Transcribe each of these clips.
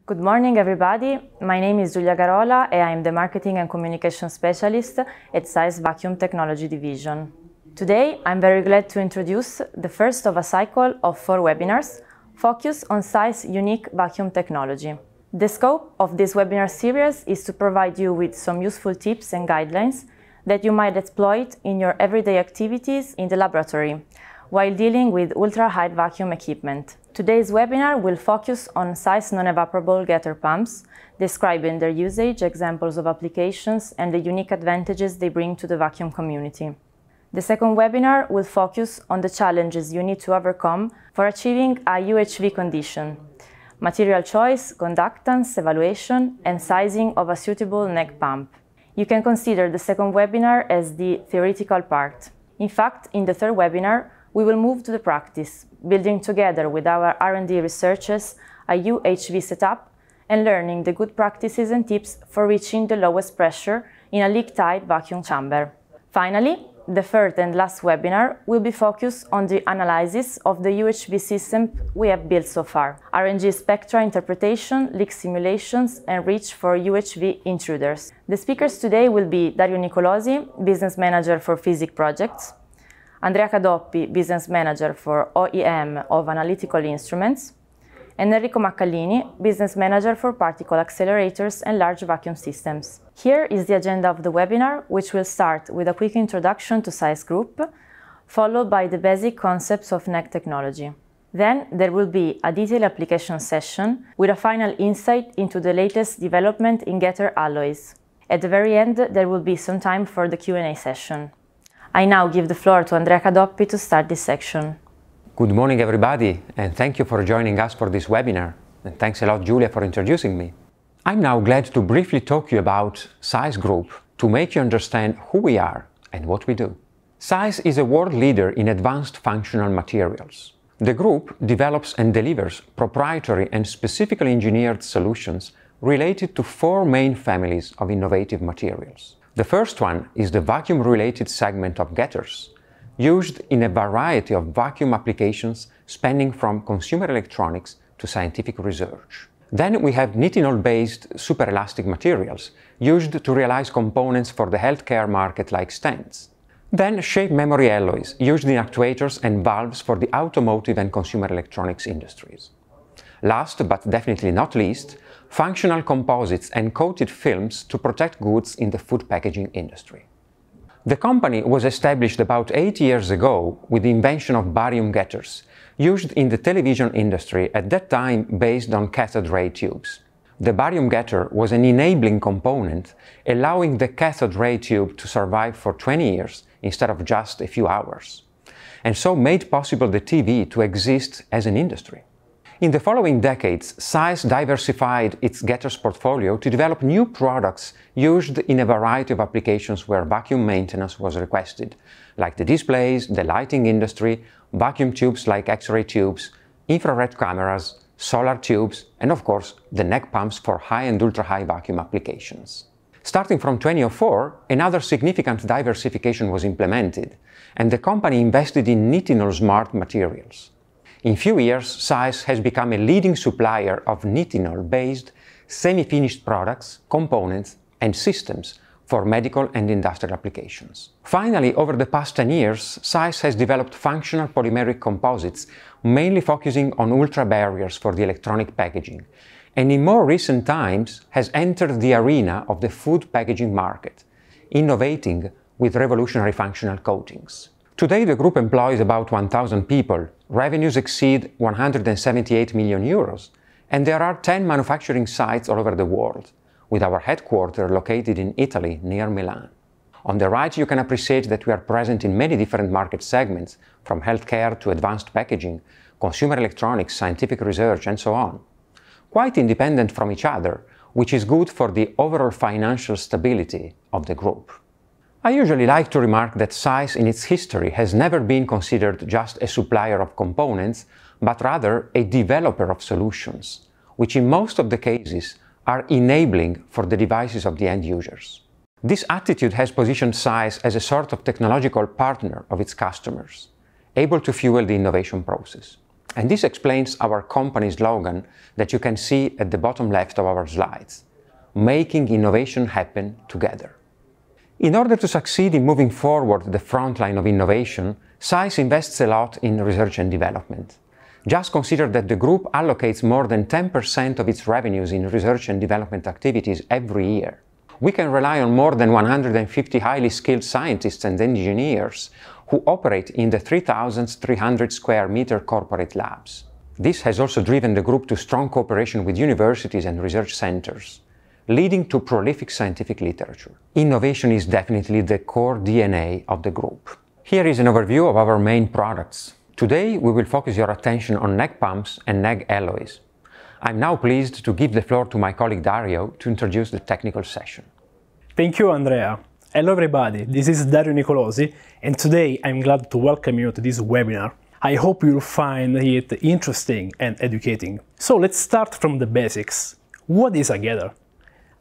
Good morning, everybody. My name is Giulia Garola and I am the Marketing and Communication Specialist at Size Vacuum Technology Division. Today, I'm very glad to introduce the first of a cycle of 4 webinars focused on Size unique vacuum technology. The scope of this webinar series is to provide you with some useful tips and guidelines that you might exploit in your everyday activities in the laboratory while dealing with ultra-high vacuum equipment. Today's webinar will focus on Size non-evaporable getter pumps, describing their usage, examples of applications, and the unique advantages they bring to the vacuum community. The second webinar will focus on the challenges you need to overcome for achieving a UHV condition, material choice, conductance, evaluation, and sizing of a suitable neck pump. You can consider the second webinar as the theoretical part. In fact, in the third webinar, we will move to the practice, building together with our R&D researchers a UHV setup and learning the good practices and tips for reaching the lowest pressure in a leak-tight vacuum chamber. Finally, the third and last webinar will be focused on the analysis of the UHV system we have built so far, RNG spectra interpretation, leak simulations, and reach for UHV intruders. The speakers today will be Dario Nicolosi, Business Manager for Physics Projects, Andrea Cadoppi, Business Manager for OEM of Analytical Instruments, and Enrico Maccallini, Business Manager for Particle Accelerators and Large Vacuum Systems. Here is the agenda of the webinar, which will start with a quick introduction to Size Group, followed by the basic concepts of neck technology. Then there will be a detailed application session with a final insight into the latest development in getter alloys. At the very end, there will be some time for the Q&A session. I now give the floor to Andrea Cadoppi to start this section. Good morning, everybody, and thank you for joining us for this webinar. And thanks a lot, Giulia, for introducing me. I'm now glad to briefly talk to you about Size Group to make you understand who we are and what we do. Size is a world leader in advanced functional materials. The group develops and delivers proprietary and specifically engineered solutions related to 4 main families of innovative materials. The first one is the vacuum-related segment of getters, used in a variety of vacuum applications spanning from consumer electronics to scientific research. Then we have nitinol-based superelastic materials, used to realize components for the healthcare market like stents. Then shape memory alloys, used in actuators and valves for the automotive and consumer electronics industries. Last, but definitely not least, functional composites and coated films to protect goods in the food packaging industry. The company was established about 8 years ago with the invention of barium getters, used in the television industry at that time based on cathode ray tubes. The barium getter was an enabling component, allowing the cathode ray tube to survive for 20 years instead of just a few hours, and so made possible the TV to exist as an industry. In the following decades, Size diversified its getters portfolio to develop new products used in a variety of applications where vacuum maintenance was requested, like the displays, the lighting industry, vacuum tubes like X-ray tubes, infrared cameras, solar tubes, and of course, the neck pumps for high and ultra-high vacuum applications. Starting from 2004, another significant diversification was implemented, and the company invested in nitinol smart materials. In few years, Size has become a leading supplier of nitinol-based semi-finished products, components, and systems for medical and industrial applications. Finally, over the past 10 years, Size has developed functional polymeric composites, mainly focusing on ultra barriers for the electronic packaging, and in more recent times has entered the arena of the food packaging market, innovating with revolutionary functional coatings. Today, the group employs about 1,000 people, revenues exceed 178 million euros, and there are 10 manufacturing sites all over the world, with our headquarters located in Italy, near Milan. On the right, you can appreciate that we are present in many different market segments, from healthcare to advanced packaging, consumer electronics, scientific research, and so on. Quite independent from each other, which is good for the overall financial stability of the group. I usually like to remark that Size in its history has never been considered just a supplier of components, but rather a developer of solutions, which in most of the cases are enabling for the devices of the end users. This attitude has positioned Size as a sort of technological partner of its customers, able to fuel the innovation process. And this explains our company slogan that you can see at the bottom left of our slides: making innovation happen together. In order to succeed in moving forward the front line of innovation, SAIS invests a lot in research and development. Just consider that the group allocates more than 10% of its revenues in research and development activities every year. We can rely on more than 150 highly skilled scientists and engineers who operate in the 3,300 square meter corporate labs. This has also driven the group to strong cooperation with universities and research centers, leading to prolific scientific literature. Innovation is definitely the core DNA of the group. Here is an overview of our main products. Today we will focus your attention on NEG pumps and NEG alloys. I'm now pleased to give the floor to my colleague Dario to introduce the technical session. Thank you, Andrea. Hello everybody, this is Dario Nicolosi, and today I'm glad to welcome you to this webinar. I hope you'll find it interesting and educating. So let's start from the basics. What is a gather?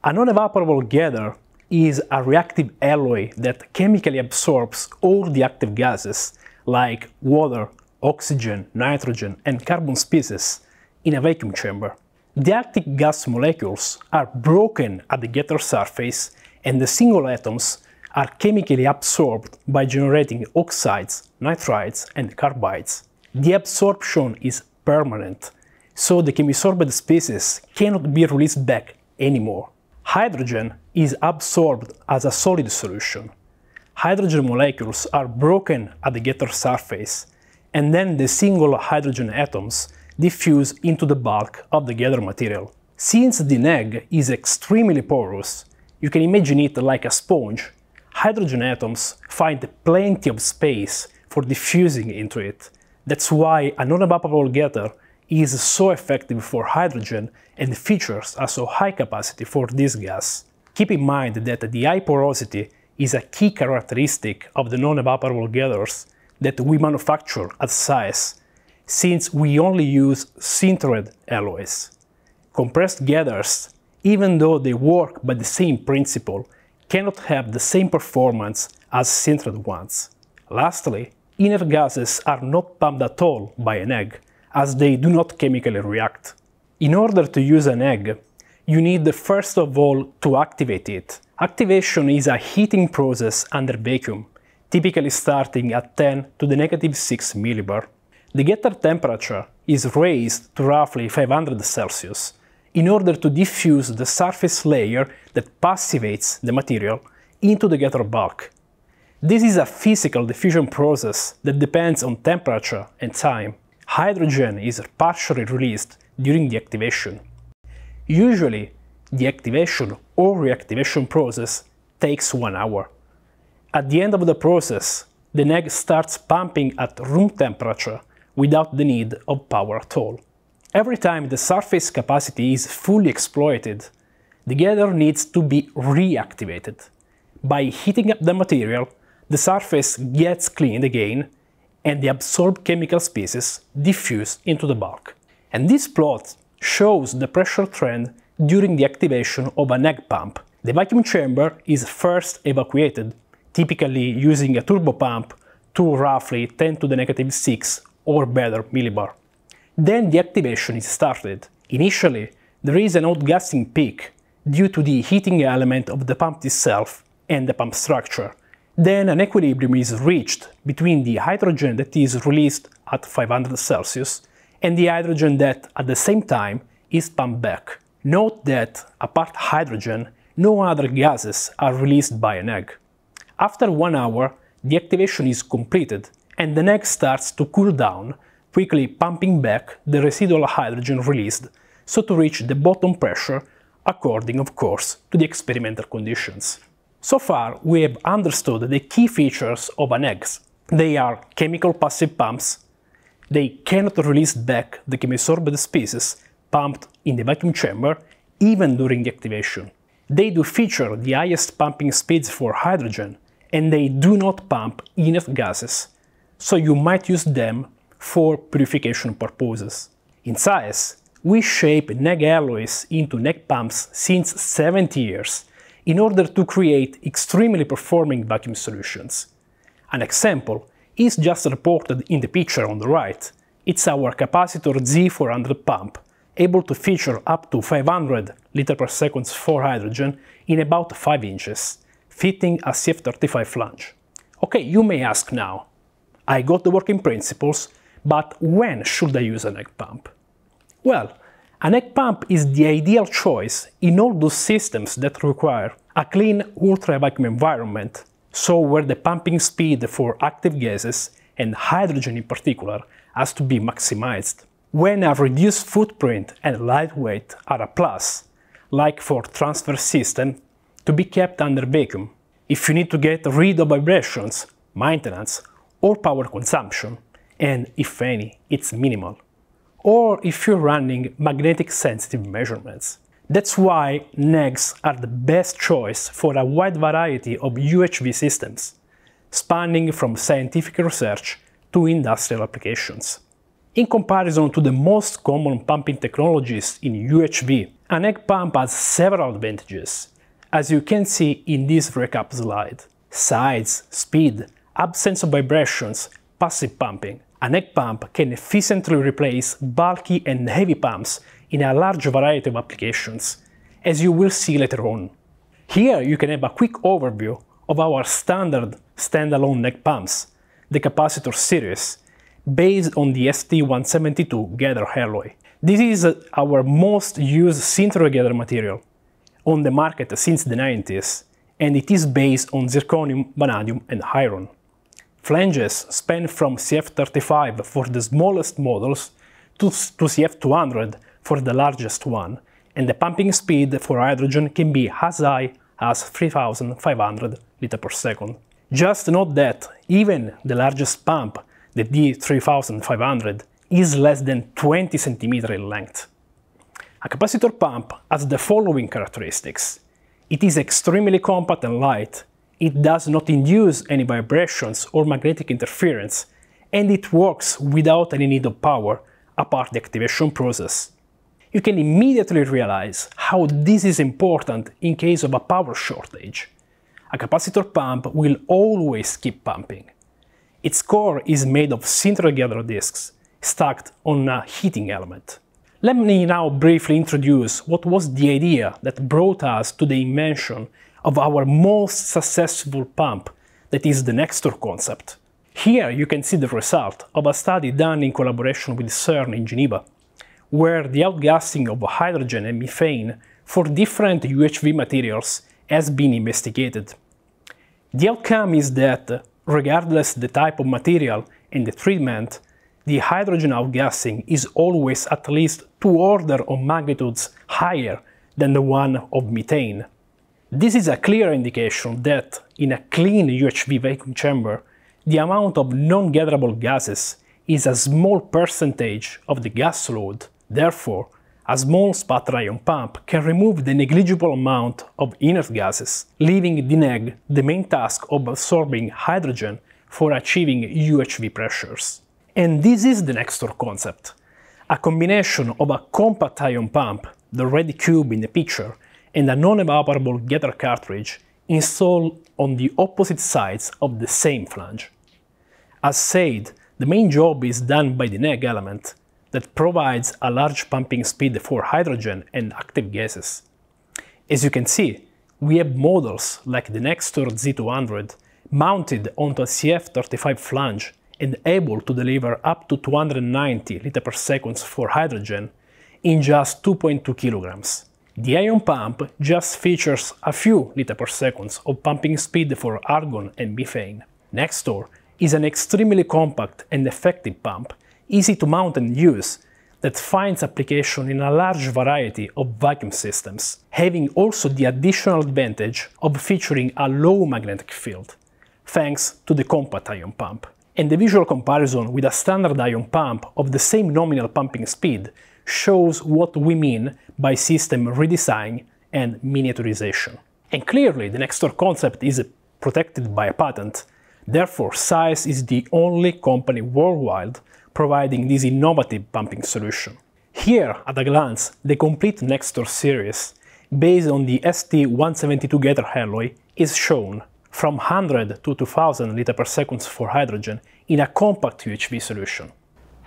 A non-evaporable gather is a reactive alloy that chemically absorbs all the active gases like water, oxygen, nitrogen, and carbon species in a vacuum chamber. The active gas molecules are broken at the gather surface, and the single atoms are chemically absorbed by generating oxides, nitrides, and carbides. The absorption is permanent, so the chemisorbed species cannot be released back anymore. Hydrogen is absorbed as a solid solution. Hydrogen molecules are broken at the gather surface, and then the single hydrogen atoms diffuse into the bulk of the gather material. Since the NEG is extremely porous, you can imagine it like a sponge. Hydrogen atoms find plenty of space for diffusing into it. That's why a non-evaporable gather is so effective for hydrogen and features a so high capacity for this gas. Keep in mind that the high porosity is a key characteristic of the non-evaporable gathers that we manufacture at SAIS, since we only use sintered alloys. Compressed gathers, even though they work by the same principle, cannot have the same performance as sintered ones. Lastly, inert gases are not pumped at all by an egg, as they do not chemically react. In order to use an egg, you need first of all to activate it. Activation is a heating process under vacuum, typically starting at 10 to the -6 millibar. The gather temperature is raised to roughly 500 Celsius in order to diffuse the surface layer that passivates the material into the gather bulk. This is a physical diffusion process that depends on temperature and time. Hydrogen is partially released during the activation. Usually, the activation or reactivation process takes 1 hour. At the end of the process, the NEG starts pumping at room temperature without the need of power at all. Every time the surface capacity is fully exploited, the gather needs to be reactivated. By heating up the material, the surface gets cleaned again, and the absorbed chemical species diffuse into the bulk. And this plot shows the pressure trend during the activation of an egg pump. The vacuum chamber is first evacuated, typically using a turbo pump to roughly 10 to the -6 or better millibar. Then the activation is started. Initially, there is an outgassing peak due to the heating element of the pump itself and the pump structure. Then an equilibrium is reached between the hydrogen that is released at 500 Celsius and the hydrogen that, at the same time, is pumped back. Note that, apart hydrogen, no other gases are released by an egg. After 1 hour, the activation is completed and the egg starts to cool down, quickly pumping back the residual hydrogen released, so to reach the bottom pressure according, of course, to the experimental conditions. So far, we have understood the key features of an egg. They are chemical passive pumps, they cannot release back the chemisorbed species pumped in the vacuum chamber even during the activation. They do feature the highest pumping speeds for hydrogen, and they do not pump inert gases, so you might use them for purification purposes. In SAIS, we shape NEG alloys into NEG pumps since 70 years in order to create extremely performing vacuum solutions. An example is just reported in the picture on the right. It's our capacitor Z400 pump, able to feature up to 500 liters per second for hydrogen in about 5 inches, fitting a CF35 flange. Okay, you may ask now, I got the working principles, but when should I use an egg pump? Well, an egg pump is the ideal choice in all those systems that require a clean ultra-vacuum environment, so where the pumping speed for active gases, and hydrogen in particular, has to be maximized. When a reduced footprint and lightweight are a plus, like for transfer system, to be kept under vacuum. If you need to get rid of vibrations, maintenance, or power consumption, and if any, it's minimal. Or if you're running magnetic sensitive measurements. That's why NEGs are the best choice for a wide variety of UHV systems, spanning from scientific research to industrial applications. In comparison to the most common pumping technologies in UHV, an egg pump has several advantages, as you can see in this recap slide. Size, speed, absence of vibrations, passive pumping. An egg pump can efficiently replace bulky and heavy pumps in a large variety of applications, as you will see later on. Here you can have a quick overview of our standard standalone egg pumps, the capacitor series, based on the ST172 Gather alloy. This is our most used sinter gather material on the market since the 90s, and it is based on zirconium, vanadium and iron. Flanges span from CF35 for the smallest models to CF200 for the largest one, and the pumping speed for hydrogen can be as high as 3,500 liters per second. Just note that even the largest pump, the D3500, is less than 20 cm in length. A capacitor pump has the following characteristics. It is extremely compact and light, it does not induce any vibrations or magnetic interference, and it works without any need of power, apart the activation process. You can immediately realize how this is important in case of a power shortage. A capacitor pump will always keep pumping. Its core is made of sinter gather discs, stacked on a heating element. Let me now briefly introduce what was the idea that brought us to the invention of our most successful pump, that is the Nextor concept. Here you can see the result of a study done in collaboration with CERN in Geneva, where the outgassing of hydrogen and methane for different UHV materials has been investigated. The outcome is that, regardless the type of material and the treatment, the hydrogen outgassing is always at least 2 orders of magnitudes higher than the one of methane. This is a clear indication that, in a clean UHV vacuum chamber, the amount of non-gatherable gases is a small percentage of the gas load. Therefore, a small sputter ion pump can remove the negligible amount of inert gases, leaving the NEG the main task of absorbing hydrogen for achieving UHV pressures. And this is the Nextor concept, a combination of a compact ion pump, the red cube in the picture, and a non-evaporable gather cartridge installed on the opposite sides of the same flange. As said, the main job is done by the NEG element, that provides a large pumping speed for hydrogen and active gases. As you can see, we have models like the Nextor Z200 mounted onto a CF35 flange and able to deliver up to 290 liters per second for hydrogen in just 2.2 kilograms. The ion pump just features a few liters per second of pumping speed for argon and methane. Nextor is an extremely compact and effective pump, easy to mount and use, that finds application in a large variety of vacuum systems, having also the additional advantage of featuring a low magnetic field, thanks to the compact ion pump. And the visual comparison with a standard ion pump of the same nominal pumping speed shows what we mean by system redesign and miniaturization. And clearly the Nextor concept is protected by a patent, therefore ZEISS is the only company worldwide providing this innovative pumping solution. Here, at a glance, the complete Nextor series, based on the ST172 Gather alloy, is shown, from 100 to 2000 liters per second for hydrogen in a compact UHV solution.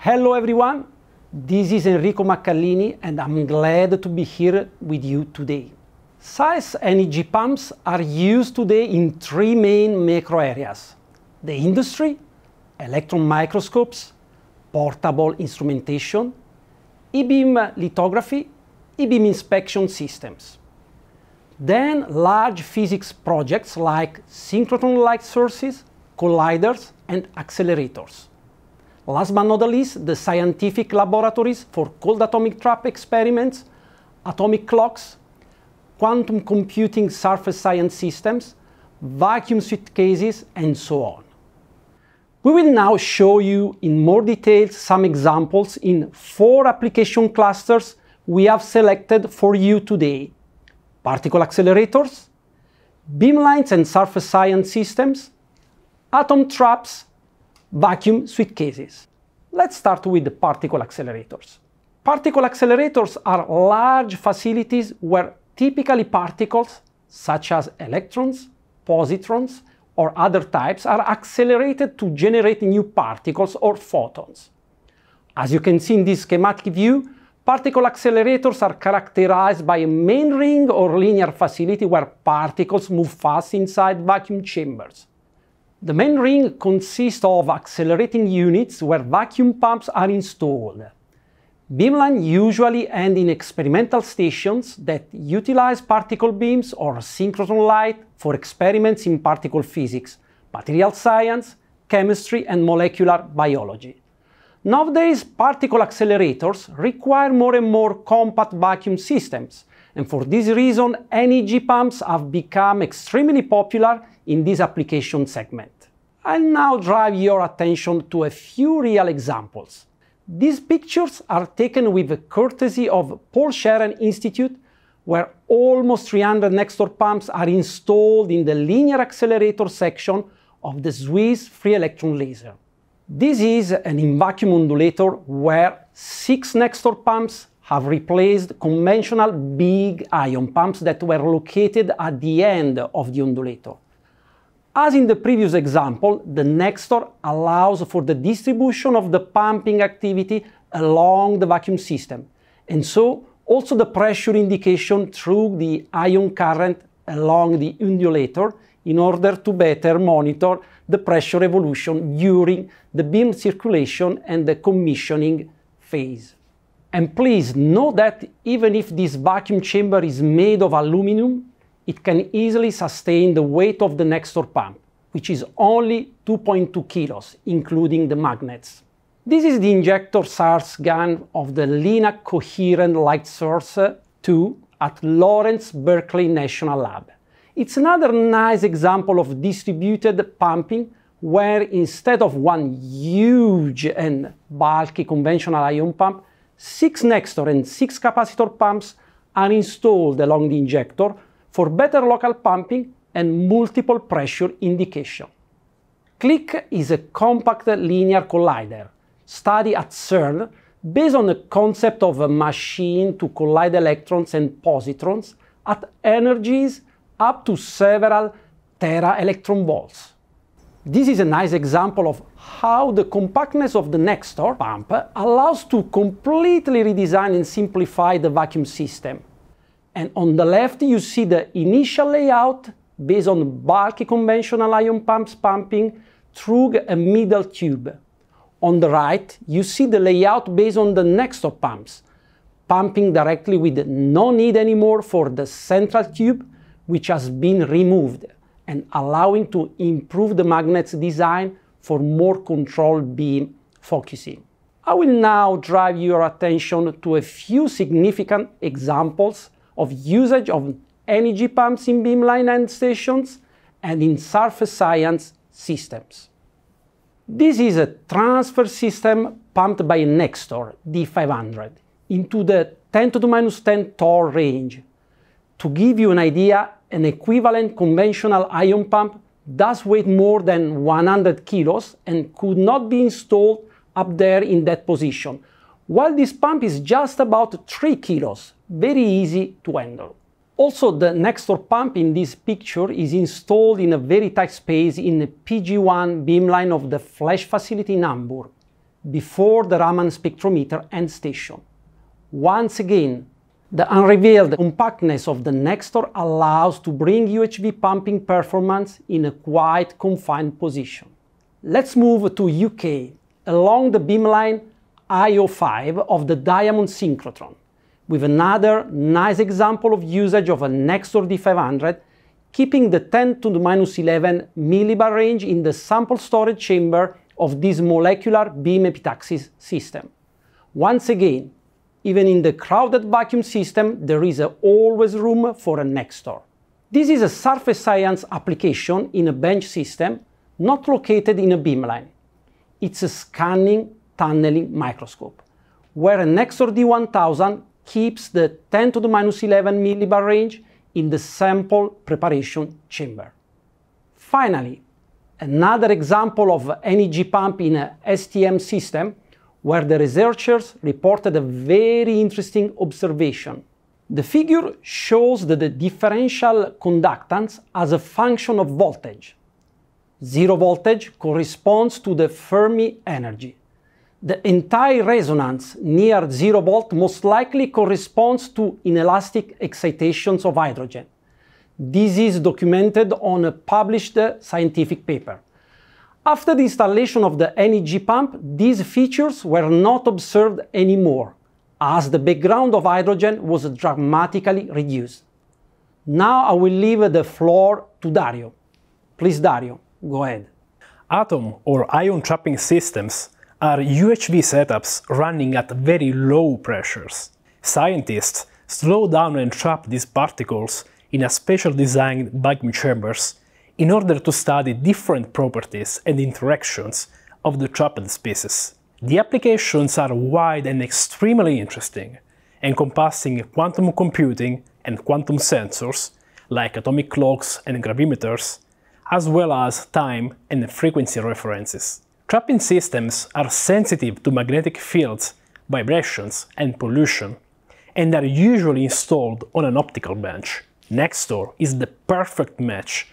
Hello everyone, this is Enrico Maccallini and I'm glad to be here with you today. SAES energy pumps are used today in three main macro areas: the industry, electron microscopes, portable instrumentation, e-beam lithography, e-beam inspection systems. Then large physics projects like synchrotron light sources, colliders and accelerators. Last but not least, the scientific laboratories for cold atomic trap experiments, atomic clocks, quantum computing surface science systems, vacuum suitcases, and so on. We will now show you in more detail some examples in 4 application clusters we have selected for you today: particle accelerators, beamlines and surface science systems, atom traps, vacuum suitcases. Let's start with the particle accelerators. Particle accelerators are large facilities where typically particles, such as electrons, positrons, or other types, are accelerated to generate new particles or photons. As you can see in this schematic view, particle accelerators are characterized by a main ring or linear facility where particles move fast inside vacuum chambers. The main ring consists of accelerating units where vacuum pumps are installed. Beamlines usually end in experimental stations that utilize particle beams or synchrotron light for experiments in particle physics, material science, chemistry, and molecular biology. Nowadays, particle accelerators require more and more compact vacuum systems, and for this reason, energy pumps have become extremely popular in this application segment. I'll now drive your attention to a few real examples. These pictures are taken with the courtesy of Paul Scherren Institute, where almost 300 Nextor pumps are installed in the linear accelerator section of the Swiss free electron laser. This is an in-vacuum undulator where 6 Nextor pumps have replaced conventional big ion pumps that were located at the end of the undulator. As in the previous example, the Nextor allows for the distribution of the pumping activity along the vacuum system, and so also the pressure indication through the ion current along the undulator in order to better monitor the pressure evolution during the beam circulation and the commissioning phase. And please note that even if this vacuum chamber is made of aluminum, it can easily sustain the weight of the Nextor pump, which is only 2.2 kilos, including the magnets. This is the injector SARS gun of the LINAC Coherent Light Source 2 at Lawrence Berkeley National Lab. It's another nice example of distributed pumping, where instead of one huge and bulky conventional ion pump, 6 Nextor and 6 capacitor pumps are installed along the injector for better local pumping and multiple pressure indication. CLIC is a compact linear collider studied at CERN based on the concept of a machine to collide electrons and positrons at energies up to several tera-electron volts. This is a nice example of how the compactness of the Nextor pump allows to completely redesign and simplify the vacuum system. And on the left you see the initial layout based on bulky conventional ion pumps pumping through a middle tube. On the right you see the layout based on the Nextor pumps, pumping directly with no need anymore for the central tube, which has been removed, and allowing to improve the magnet's design for more controlled beam focusing. I will now drive your attention to a few significant examples of usage of energy pumps in beamline end stations and in surface science systems. This is a transfer system pumped by a Nextor D500 into the 10 to the minus 10 torr range. To give you an idea, an equivalent conventional ion pump does weigh more than 100 kilos and could not be installed up there in that position, while this pump is just about 3 kilos, very easy to handle. Also, the Nextor pump in this picture is installed in a very tight space in the PG1 beamline of the Flash facility in Hamburg. before the Raman spectrometer end station. Once again, the unrevealed compactness of the Nextor allows to bring UHV pumping performance in a quite confined position. Let's move to UK, along the beamline IO5 of the Diamond synchrotron, with another nice example of usage of a Nextor D500, keeping the 10 to the minus 11 millibar range in the sample storage chamber of this molecular beam epitaxis system. Once again, even in the crowded vacuum system, there is always room for a Nextor. This is a surface science application in a bench system, not located in a beamline. It's a scanning tunneling microscope, where a Nextor D1000 keeps the 10 to the minus 11 millibar range in the sample preparation chamber. Finally, another example of NEG pump in a STM system, where the researchers reported a very interesting observation. The figure shows that the differential conductance as a function of voltage. Zero voltage corresponds to the Fermi energy. The entire resonance near 0 volt most likely corresponds to inelastic excitations of hydrogen. This is documented on a published scientific paper. After the installation of the NEG pump, these features were not observed anymore, as the background of hydrogen was dramatically reduced. Now I will leave the floor to Dario. Please, Dario, go ahead. Atom or ion trapping systems are UHV setups running at very low pressures. Scientists slow down and trap these particles in a special designed vacuum chambers in order to study different properties and interactions of the trapped species. The applications are wide and extremely interesting, encompassing quantum computing and quantum sensors, like atomic clocks and gravimeters, as well as time and frequency references. Trapping systems are sensitive to magnetic fields, vibrations, and pollution, and are usually installed on an optical bench. Nextor is the perfect match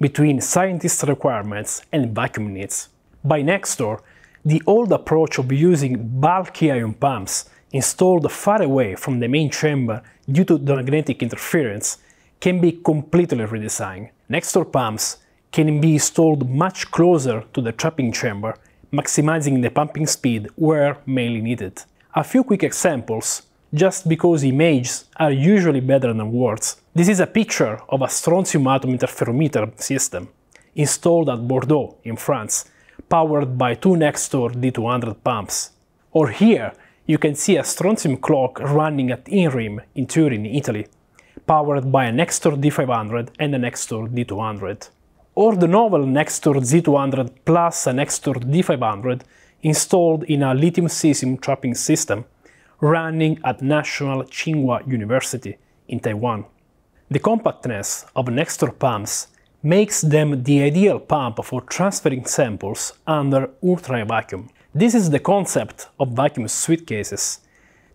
between scientists' requirements and vacuum needs. By Nextor, the old approach of using bulky ion pumps installed far away from the main chamber due to the magnetic interference can be completely redesigned. Nextor pumps can be installed much closer to the trapping chamber, maximizing the pumping speed where mainly needed. A few quick examples, just because images are usually better than words. This is a picture of a strontium atom interferometer system, installed at Bordeaux in France, powered by two Nextor D200 pumps. Or here, you can see a strontium clock running at INRIM in Turin, Italy, powered by a Nextor D500 and a Nextor D200. Or the novel Nextor Z200 plus a Nextor D500 installed in a lithium cesium trapping system running at National Tsinghua University in Taiwan. The compactness of Nextor pumps makes them the ideal pump for transferring samples under ultra vacuum. This is the concept of vacuum suitcases,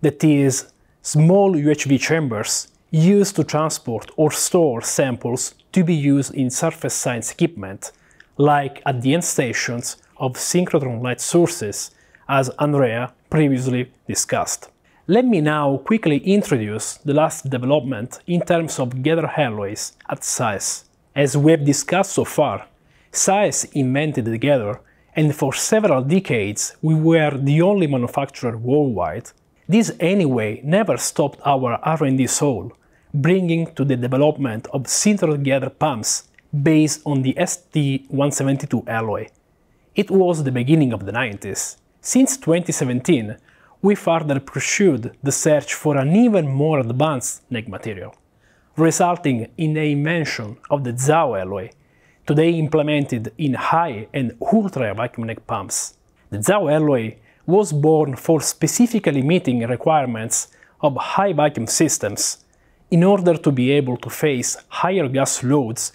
that is, small UHV chambers used to transport or store samples to be used in surface science equipment, like at the end stations of synchrotron light sources, as Andrea previously discussed. Let me now quickly introduce the last development in terms of gather alloys at SAES. As we have discussed so far, SAES invented the gather, and for several decades we were the only manufacturer worldwide. This anyway never stopped our R&D soul, bringing to the development of sintered gather pumps based on the ST172 alloy. It was the beginning of the 90s. Since 2017, we further pursued the search for an even more advanced neck material, resulting in the invention of the ZAO alloy, today implemented in high and ultra vacuum neck pumps. The ZAO alloy was born for specifically meeting requirements of high vacuum systems in order to be able to face higher gas loads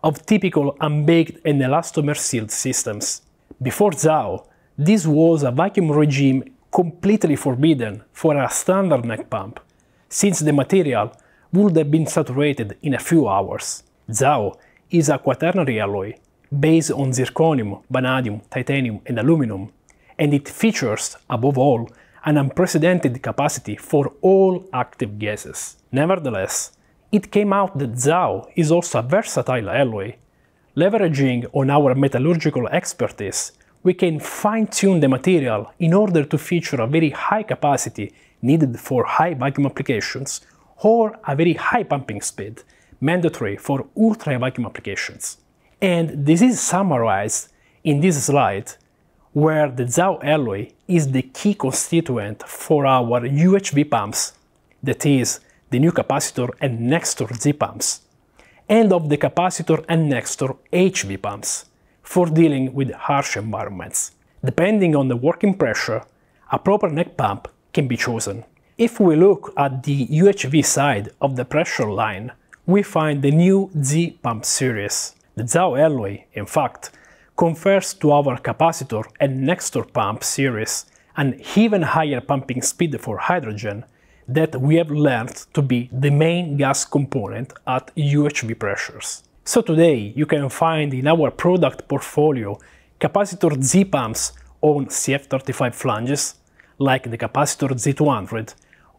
of typical unbaked and elastomer-sealed systems. Before ZAO, this was a vacuum regime completely forbidden for a standard neck pump, since the material would have been saturated in a few hours. ZAO is a quaternary alloy based on zirconium, vanadium, titanium and aluminum, and it features, above all, an unprecedented capacity for all active gases. Nevertheless, it came out that ZAO is also a versatile alloy. Leveraging on our metallurgical expertise, we can fine-tune the material in order to feature a very high capacity needed for high vacuum applications or a very high pumping speed, mandatory for ultra vacuum applications. And this is summarized in this slide, where the ZAO alloy is the key constituent for our UHV pumps, that is, the new capacitor and Nextor Z pumps, and of the capacitor and Nextor HV pumps, for dealing with harsh environments. Depending on the working pressure, a proper neck pump can be chosen. If we look at the UHV side of the pressure line, we find the new Z pump series. The ZAO alloy, in fact, confers to our capacitor and Nextor pump series an even higher pumping speed for hydrogen that we have learned to be the main gas component at UHV pressures. So today you can find in our product portfolio capacitor Z pumps on CF35 flanges, like the capacitor Z200,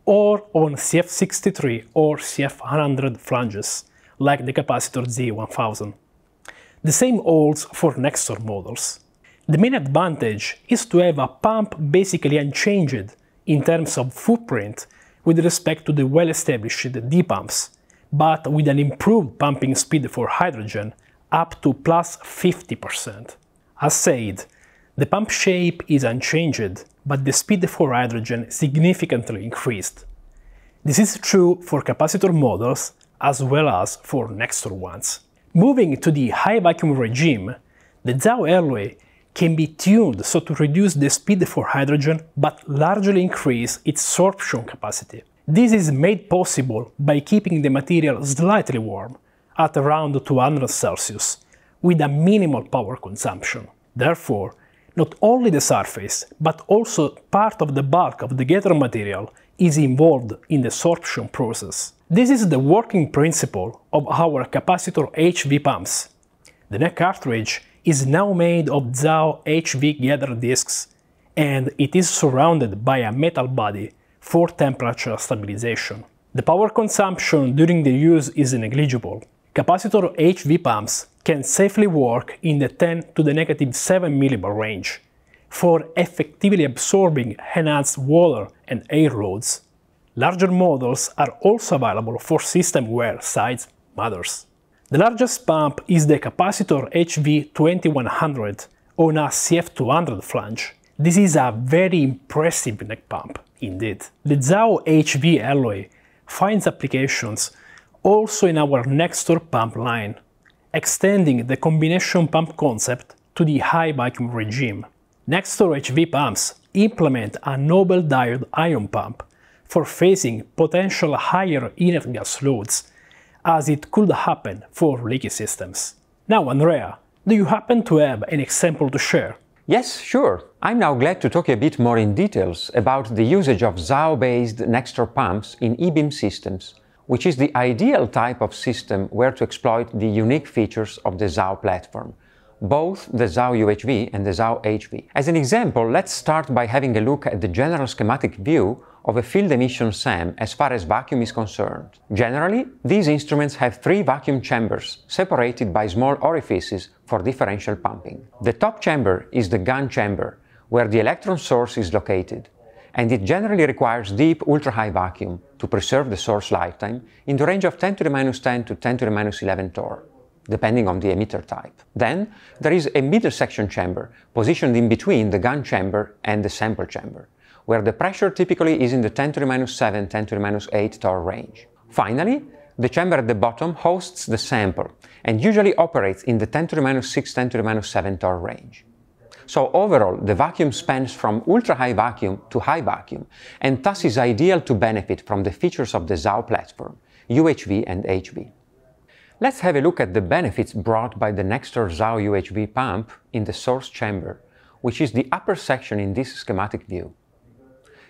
or on CF63 or CF100 flanges, like the capacitor Z1000. The same holds for Nextor models. The main advantage is to have a pump basically unchanged in terms of footprint with respect to the well-established D pumps, but with an improved pumping speed for hydrogen up to plus 50%. As said, the pump shape is unchanged, but the speed for hydrogen significantly increased. This is true for capacitor models as well as for Nextor ones. Moving to the high vacuum regime, the ZAO alloy can be tuned so to reduce the speed for hydrogen but largely increase its sorption capacity. This is made possible by keeping the material slightly warm, at around 200 Celsius, with a minimal power consumption. Therefore, not only the surface, but also part of the bulk of the gather material is involved in the sorption process. This is the working principle of our capacitor HV pumps. The neck cartridge is now made of ZAO HV gather discs, and it is surrounded by a metal body for temperature stabilization. The power consumption during the use is negligible. Capacitor HV pumps can safely work in the 10 to the negative 7 millibar range for effectively absorbing enhanced water and air loads. Larger models are also available for systems where size matters. The largest pump is the capacitor HV2100 on a CF200 flange. This is a very impressive neck pump indeed. The ZAO HV alloy finds applications also in our Nextor pump line, extending the combination pump concept to the high vacuum regime. Nextor HV pumps implement a noble diode ion pump for facing potential higher inert gas loads, as it could happen for leaky systems. Now, Andrea, do you happen to have an example to share? Yes, sure. I'm now glad to talk a bit more in details about the usage of ZAO-based Nextor pumps in e-beam systems, which is the ideal type of system where to exploit the unique features of the ZAO platform, both the ZAO UHV and the ZAO HV. As an example, let's start by having a look at the general schematic view of a field emission SEM as far as vacuum is concerned. Generally, these instruments have 3 vacuum chambers separated by small orifices for differential pumping. The top chamber is the gun chamber, where the electron source is located, and it generally requires deep ultra-high vacuum to preserve the source lifetime in the range of 10 to the minus 10 to 10 to the minus 11 torr, depending on the emitter type. Then there is a middle section chamber positioned in between the gun chamber and the sample chamber, where the pressure typically is in the 10 to the minus 7, 10 to the minus 8 torr range. Finally, the chamber at the bottom hosts the sample and usually operates in the 10 to the minus 6, 10 to the minus 7 torr range. So overall, the vacuum spans from ultra-high vacuum to high vacuum, and thus is ideal to benefit from the features of the ZAO platform, UHV and HV. Let's have a look at the benefits brought by the Nextor ZAO UHV pump in the source chamber, which is the upper section in this schematic view.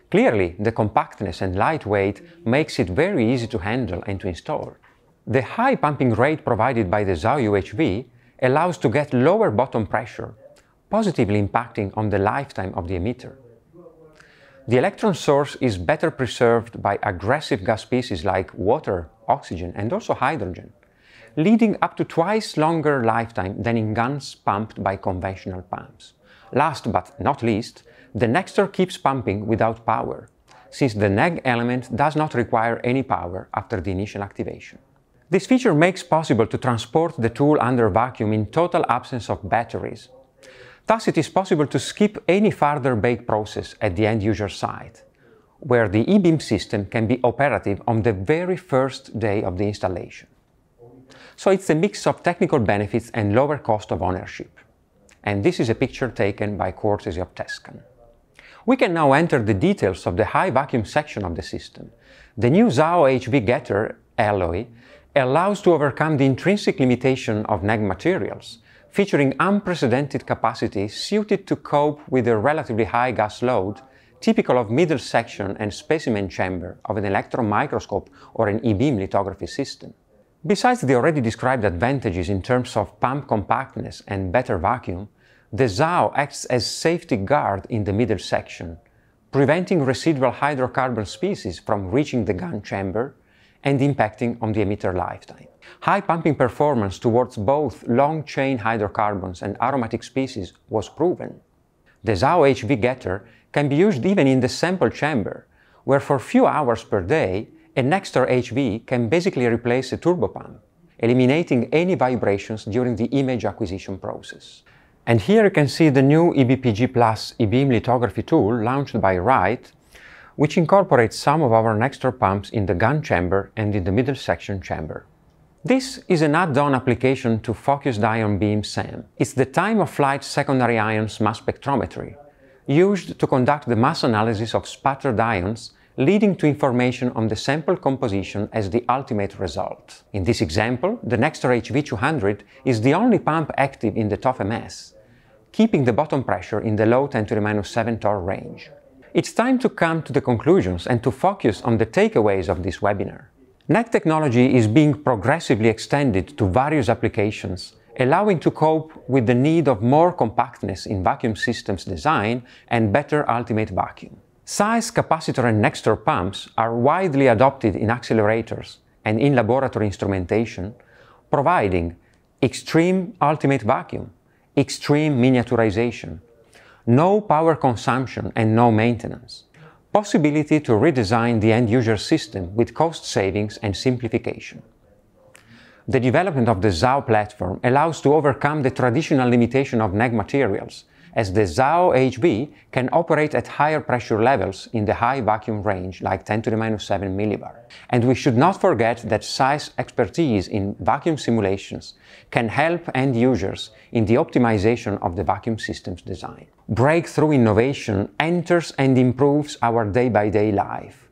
Clearly, the compactness and lightweight makes it very easy to handle and to install. The high pumping rate provided by the ZAO UHV allows to get lower bottom pressure, positively impacting on the lifetime of the emitter. The electron source is better preserved by aggressive gas species like water, oxygen, and also hydrogen, leading up to twice longer lifetime than in guns pumped by conventional pumps. Last but not least, the Nectar keeps pumping without power, since the neg element does not require any power after the initial activation. This feature makes possible to transport the tool under vacuum in total absence of batteries. Thus, it is possible to skip any further bake process at the end user site, where the e-beam system can be operative on the very first day of the installation. So it's a mix of technical benefits and lower cost of ownership. And this is a picture taken by courtesy of Tescan. We can now enter the details of the high vacuum section of the system. The new ZAO HV getter alloy allows to overcome the intrinsic limitation of neg materials, featuring unprecedented capacity suited to cope with a relatively high gas load, typical of middle section and specimen chamber of an electron microscope or an e-beam lithography system. Besides the already described advantages in terms of pump compactness and better vacuum, the ZAO acts as safety guard in the middle section, preventing residual hydrocarbon species from reaching the gun chamber and impacting on the emitter lifetime. High pumping performance towards both long-chain hydrocarbons and aromatic species was proven. The ZAO HV getter can be used even in the sample chamber, where for few hours per day, a Nectar HV can basically replace a turbopump, eliminating any vibrations during the image acquisition process. And here you can see the new EBPG Plus e-beam lithography tool launched by Wright, which incorporates some of our Nectar pumps in the gun chamber and in the middle section chamber. This is an add-on application to focused ion beam SEM. It's the time-of-flight secondary ions mass spectrometry, used to conduct the mass analysis of sputtered ions, leading to information on the sample composition as the ultimate result. In this example, the Nectar HV200 is the only pump active in the TOF-MS, keeping the bottom pressure in the low 10⁻⁷ torr range. It's time to come to the conclusions and to focus on the takeaways of this webinar. NEG technology is being progressively extended to various applications, allowing to cope with the need of more compactness in vacuum systems design and better ultimate vacuum. Size capacitor and Nectar pumps are widely adopted in accelerators and in laboratory instrumentation, providing extreme ultimate vacuum, extreme miniaturization, no power consumption and no maintenance, possibility to redesign the end-user system with cost savings and simplification. The development of the ZAO platform allows to overcome the traditional limitation of neg materials, as the ZAO HV can operate at higher pressure levels in the high vacuum range, like 10⁻⁷ millibar. And we should not forget that size expertise in vacuum simulations can help end users in the optimization of the vacuum systems design. Breakthrough innovation enters and improves our day-by-day life.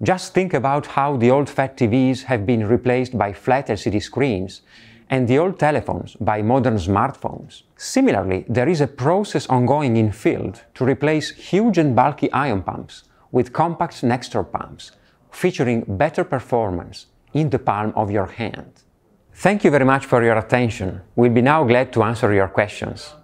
Just think about how the old fat TVs have been replaced by flat LCD screens and the old telephones by modern smartphones. Similarly, there is a process ongoing in field to replace huge and bulky ion pumps with compact Nectar pumps, featuring better performance in the palm of your hand. Thank you very much for your attention. We'll be now glad to answer your questions.